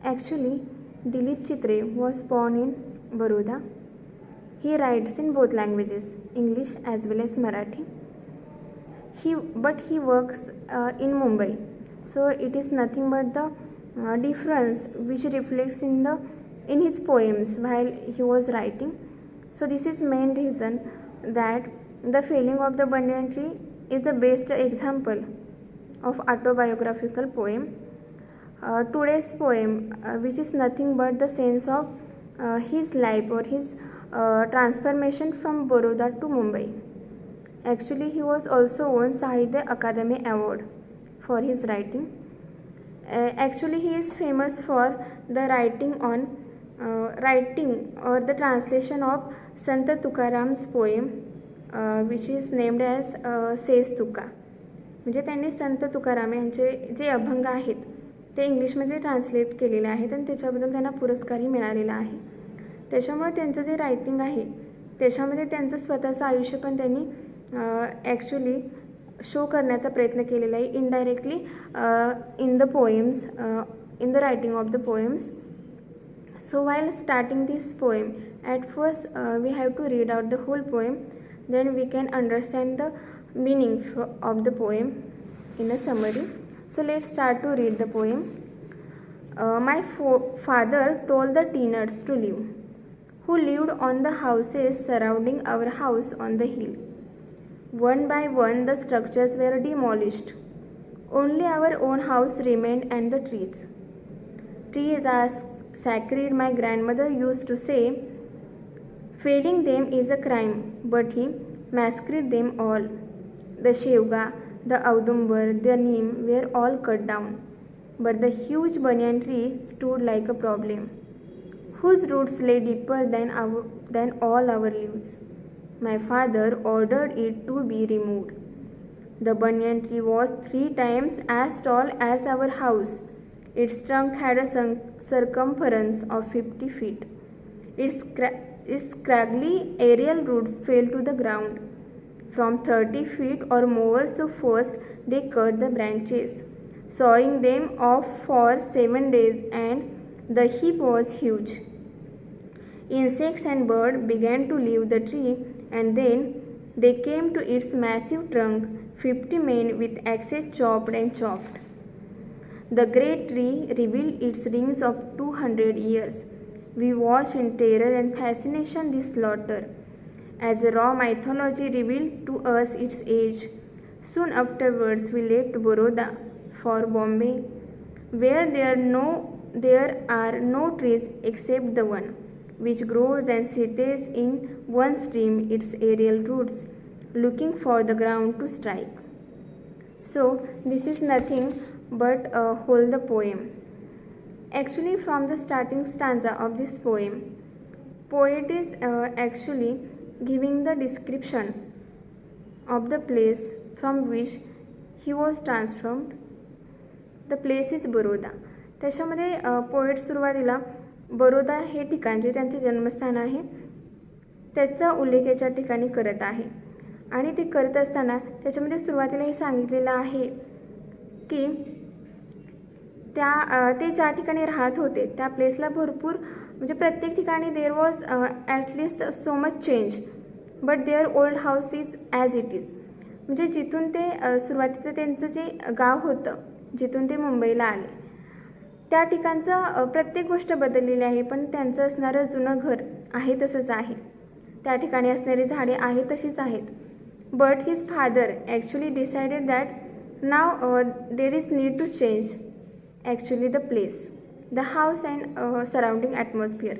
Actually, Dilip Chitre was born in Baroda. He writes in both languages, English as well as Marathi. But he works in Mumbai, so it is nothing but the difference which reflects in his poems while he was writing. So this is main reason that the Failing of the Banyan Tree is the best example of autobiographical poem. Today's poem, which is nothing but the sense of his life or his transformation from Baroda to Mumbai. Actually, he was also won Sahitya Akademi Award for his writing. Actually, he is famous for the writing or the translation of Sant Tukaram's poem, which is named as sage Tuka. म्हणजे त्यांनी संत तुकाराम यांचे जे अभंग आहेत ते इंग्लिशमध्ये translate केलेले आहेत आणि त्याच्याबद्दल त्यांना पुरस्कारही मिळालेला आहे. त्याच्यामुळे त्यांचं जे रायटिंग आहे त्याच्यामध्ये त्यांचं स्वतःचं आयुष्य पण त्यांनी ॲक्च्युली शो करण्याचा प्रयत्न केलेला आहे indirectly in the poems, in the writing of the poems. So while starting this poem, at first we have to read out the whole poem, then we can understand the meaning of the poem in a summary. So let's start to read the poem. My father told the tenants to leave, who lived on the houses surrounding our house on the hill. One by one the structures were demolished. Only our own house remained and the trees. Trees are sacred, my grandmother used to say. Felling them is a crime, but he massacred them all. The shevga, the audumbar, the neem were all cut down, but the huge banyan tree stood like a problem, whose roots lay deeper than all our leaves. My father ordered it to be removed. The banyan tree was 3 times as tall as our house. Its trunk had a circumference of 50 feet. Its scraggly aerial roots fell to the ground from 30 feet or more, so first they cut the branches, sawing them off for 7 days, and the heap was huge. Insects and birds began to leave the tree, and then they came to its massive trunk. 50 men with axes chopped and chopped. The great tree revealed its rings of 200 years. We watched in terror and fascination this slaughter, as raw mythology revealed to us its age. Soon afterwards we left Baroda for Bombay, where there are no trees except the one which grows and sits in one stream, its aerial roots, looking for the ground to strike. So this is nothing but whole the poem. Actually, from the starting stanza of this poem, poet is actually giving the description of the place from which he was transformed. The place is Baroda. त्याच्यामध्ये poet सुरुवातीला बरोदा हे ठिकाण जे त्यांचे जन्मस्थान आहे त्याचा उल्लेख याच्या ठिकाणी करत आहे. आणि ते करत असताना त्याच्यामध्ये सुरुवातीला हे सांगितलेलं आहे की ते ज्या ठिकाणी राहत होते त्या प्लेसला भरपूर म्हणजे प्रत्येक ठिकाणी there was at least so much change, but their old house is as it is. म्हणजे जिथून ते सुरुवातीचं त्यांचं जे गाव होतं जिथून ते मुंबईला आले त्या ठिकाणचं प्रत्येक गोष्ट बदललेली आहे, पण त्यांचं असणारं जुनं घर आहे तसंच आहे. त्या ठिकाणी असणारी झाडे आहेत तशीच आहेत. But his father actually decided that now there is need to change actually the place, the house and surrounding atmosphere.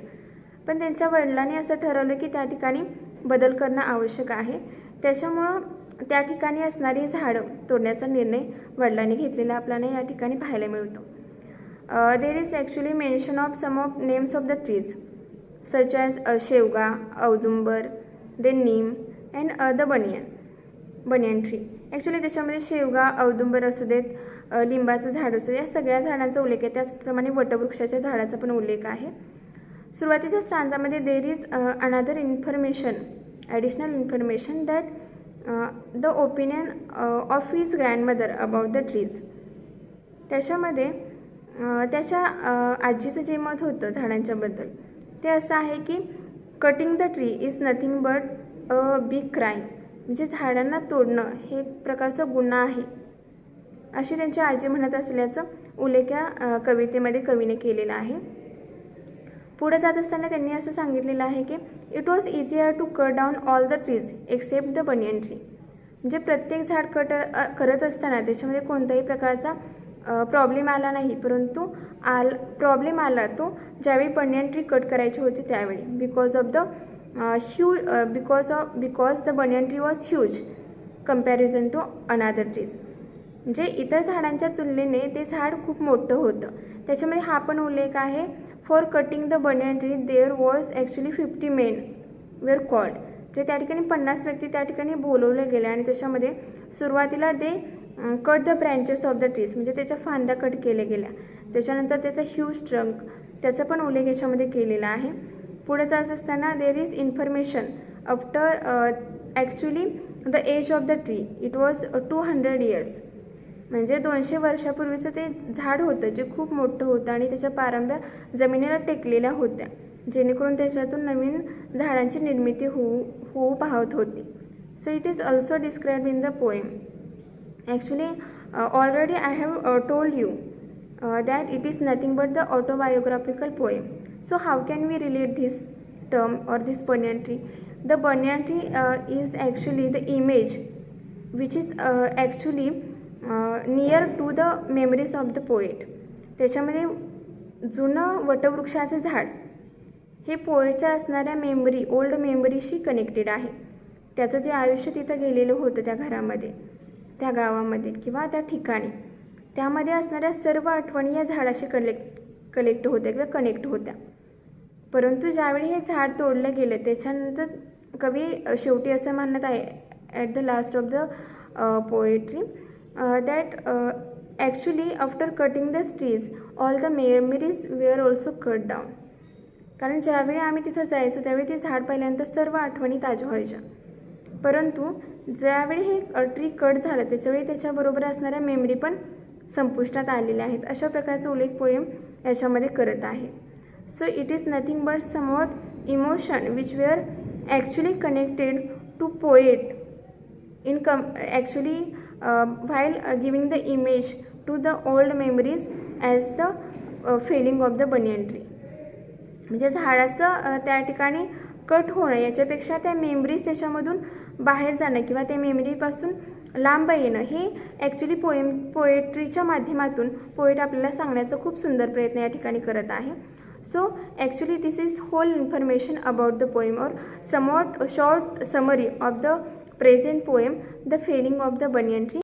पण त्यांच्या वडिलांनी असं ठरवलं की त्या ठिकाणी बदल करणं आवश्यक आहे. त्याच्यामुळं त्या ठिकाणी असणारी झाडं तोडण्याचा निर्णय वडिलांनी घेतलेला आपल्याला या ठिकाणी पाहायला मिळतो. There is actually mention of some of names of the trees such as shevga, audumbar, then neem and the banyan tree. Actually त्याच्यामध्ये शेवगा, औदुंबर असू देत, लिंबाचं झाड असू दे, या सगळ्या झाडांचा उल्लेख आहे. त्याचप्रमाणे वटवृक्षाच्या झाडाचा पण उल्लेख आहे. सुरुवातीच्या स्टांजामध्ये there is another information, additional information that the opinion of his grandmother about the trees. त्याच्यामध्ये त्याच्या आजीचं जे मत होतं झाडांच्याबद्दल ते असं आहे की cutting the tree is nothing but a big crime, म्हणजे झाडांना तोडणं हे एक प्रकारचा गुन्हा आहे अशी त्यांची आजी म्हणत असल्याचं उल्लेख या कवितेमध्ये कवीने केलेला आहे. पुढे जात असताना त्यांनी असं सांगितलेलं आहे की it was easier to cut down all the trees except the banyan tree, म्हणजे प्रत्येक झाड करत असताना त्याच्यामध्ये कोणत्याही प्रकारचा प्रॉब्लेम आला नाही, परंतु प्रॉब्लेम आला तो ज्यावेळी बनियन ट्री कट करायची होती त्यावेळी, because the banyan tree was huge comparison to another trees, म्हणजे इतर झाडांच्या तुलनेने ते झाड खूप मोठं होतं. त्याच्यामध्ये हा पण उल्लेख आहे for cutting the banyan tree there was actually 50 men were called, म्हणजे त्या ठिकाणी 50 व्यक्ती त्या ठिकाणी बोलवले गेले आणि त्याच्यामध्ये सुरुवातीला they cut the branches of the trees, म्हणजे त्याच्या फांद्या कट केल्या गेल्या. त्याच्यानंतर त्याचा ह्यूज ट्रंक त्याचा पण उल्लेख याच्यामध्ये केलेला आहे. पुढे जात असताना there is information after actually the age of the tree it was 200 years, म्हणजे 200 वर्षापूर्वीचं ते झाड होतं जे खूप मोठं होतं आणि त्याच्या पारंब्या जमिनीला टेकलेल्या होत्या, जेणेकरून त्याच्यातून नवीन झाडांची निर्मिती होऊ पाहत होती. So it is also describe in the poem. Actually already I have told you that it is nothing but the autobiographical poem. So how can we relate this term or this banyan tree? The banyan tree is actually the image which is actually near to the memories of the poet. त्याच्यामध्ये जुनं वटवृक्षाचं झाड हे पोएटच्या असणाऱ्या memory, old मेमरीशी connected आहे. त्याचं जे आयुष्य तिथं गेलेलं होतं त्या घरामध्ये, त्या गावामध्ये किंवा त्या ठिकाणी, त्यामध्ये असणाऱ्या सर्व आठवणी या झाडाशी कलेक्ट होत्या किंवा कनेक्ट होत्या. परंतु ज्यावेळी हे झाड तोडलं गेलं त्याच्यानंतर कवी शेवटी असं म्हणत आहे at the last of the poetry that actually after cutting the trees all the memories were also cut down, कारण ज्यावेळी आम्ही तिथं जायचो त्यावेळी ते झाड पाहिल्यानंतर सर्व आठवणी ताज्या व्हायच्या, परंतु ज्यावेळी हे ट्री कट झालं त्याच्यावेळी त्याच्याबरोबर असणाऱ्या मेमरी पण संपुष्टात आलेल्या आहेत. अशा प्रकारचं उल्लेख पोएम याच्यामध्ये करत आहे. So it is nothing but somewhat emotion which were actually connected to poet in actually while giving the image to the old memories as the felling of the banyan tree, म्हणजे झाडाचं त्या ठिकाणी cut होणं याच्यापेक्षा त्या memories त्याच्यामधून बाहेर जाणं किंवा त्या मेमरीपासून लांब येणं हे ॲक्च्युली पोएट्रीच्या माध्यमातून पोएट आपल्याला सांगण्याचा खूप सुंदर प्रयत्न या ठिकाणी करत आहे. So actually this is whole information about the poem or somewhat short summary of the present poem The Felling of the Banyan Tree.